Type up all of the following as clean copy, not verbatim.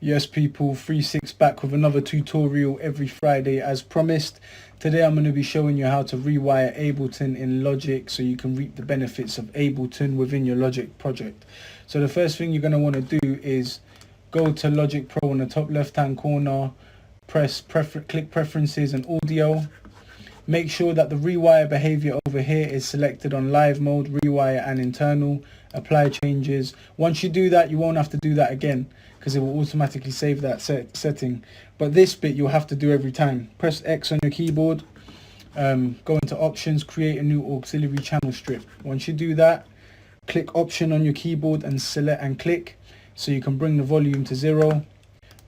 Yes people, ThreeSix back with another tutorial every Friday as promised. Today I'm going to be showing you how to rewire Ableton in Logic so you can reap the benefits of Ableton within your Logic project. So the first thing you're going to want to do is go to Logic Pro in the top left hand corner, click Preferences and Audio. Make sure that the rewire behavior over here is selected on live mode, rewire and internal. Apply changes. Once you do that, you won't have to do that again because it will automatically save that setting. But this bit you'll have to do every time. Press X on your keyboard, go into options, create a new auxiliary channel strip. Once you do that, click option on your keyboard and select and click so you can bring the volume to 0.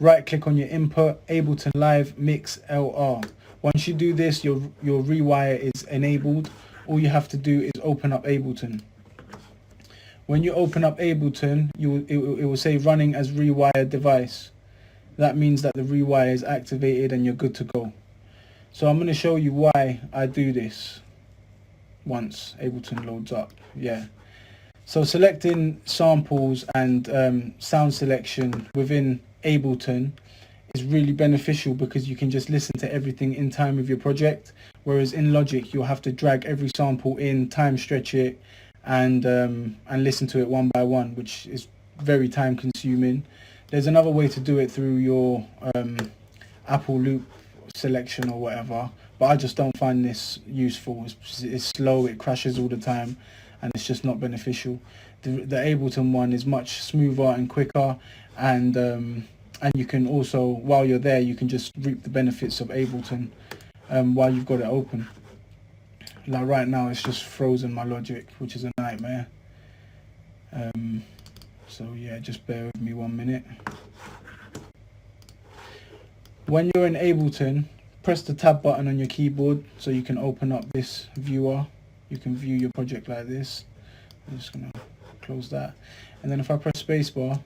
Right click on your input, Ableton Live Mix LR. Once you do this, your rewire is enabled. All you have to do is open up Ableton. When you open up Ableton, it will say running as rewired device. That means that the rewire is activated and you're good to go. So I'm going to show you why I do this once Ableton loads up. Yeah. So selecting samples and sound selection within Ableton is really beneficial because you can just listen to everything in time with your project, whereas in Logic you'll have to drag every sample in, time stretch it, and listen to it one by one, which is very time consuming. There's another way to do it through your Apple Loop selection or whatever, but I just don't find this useful. It's slow, it crashes all the time, and it's just not beneficial. The Ableton one is much smoother and quicker, and you can also, while you're there, you can just reap the benefits of Ableton while you've got it open. Like right now, it's just frozen my Logic, which is a nightmare. So yeah, just bear with me 1 minute. When you're in Ableton, press the tab button on your keyboard so you can open up this viewer. You can view your project like this. I'm just gonna close that, and then if I press spacebar,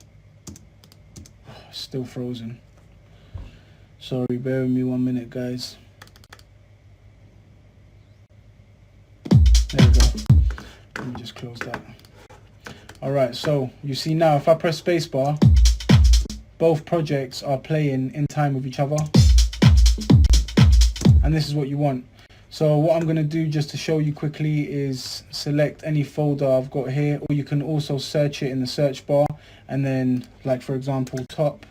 still frozen. Sorry, bear with me 1 minute, guys. There we go. Let me just close that. Alright, so you see now if I press spacebar, both projects are playing in time with each other, and this is what you want. So what I'm going to do just to show you quickly is select any folder I've got here, or you can also search it in the search bar, and then, like for example, top,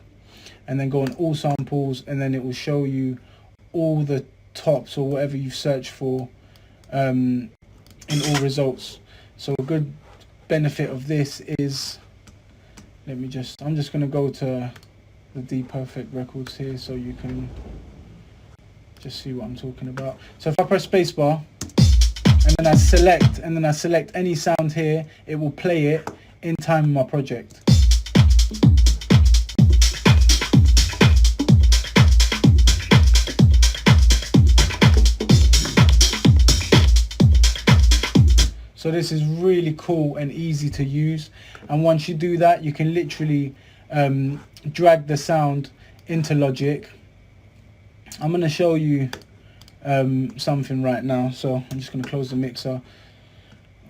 and then go on all samples, and then it will show you all the tops or whatever you've searched for in all results. So a good benefit of this is, I'm just going to go to the D-Perfect records here so you can just see what I'm talking about. So if I press spacebar and then I select any sound here, it will play it in time with my project. So this is really cool and easy to use, and once you do that, you can literally drag the sound into Logic. I'm going to show you something right now, so I'm just going to close the mixer.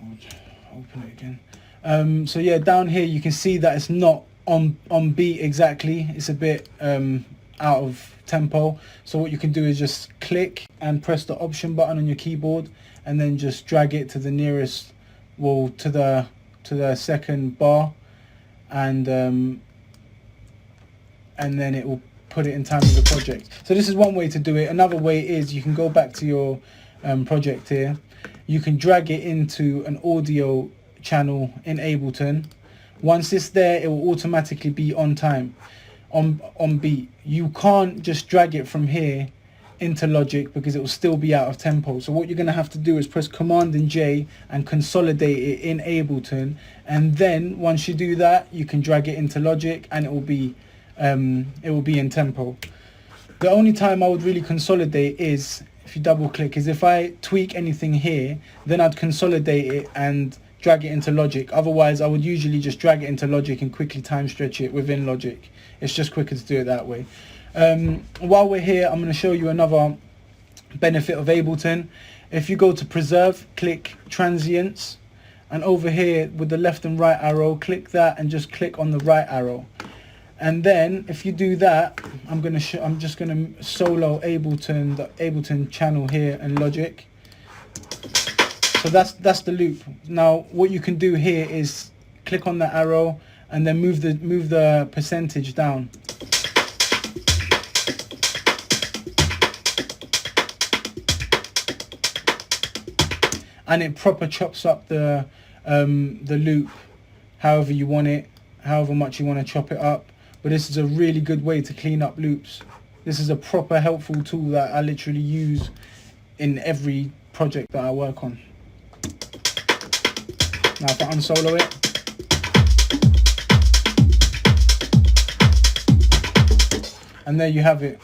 I'll open it again. So yeah, down here you can see that it's not on beat exactly. It's a bit out of tempo. So what you can do is just click and press the option button on your keyboard, and then just drag it to the nearest, well, to the second bar, and then it will put it in time with the project. So this is one way to do it. Another way is you can go back to your project here. You can drag it into an audio channel in Ableton. Once it's there, it will automatically be on time, on beat. You can't just drag it from here into Logic because it will still be out of tempo. So what you're going to have to do is press Command and J and consolidate it in Ableton, and then once you do that, you can drag it into Logic and it will be in tempo. The only time I would really consolidate is if you double click, is if I tweak anything here, then I'd consolidate it and drag it into Logic. Otherwise I would usually just drag it into Logic and quickly time stretch it within Logic. It's just quicker to do it that way. While we're here, I'm going to show you another benefit of Ableton. If you go to preserve, click Transients, and over here with the left and right arrow, click that and just click on the right arrow. And then if you do that, I'm just gonna solo Ableton, the Ableton channel here in Logic. So that's the loop. Now what you can do here is click on the arrow and then move the percentage down. And it proper chops up the loop however you want it, however much you want to chop it up. But this is a really good way to clean up loops. This is a proper helpful tool that I literally use in every project that I work on. Now if I unsolo it, and there you have it.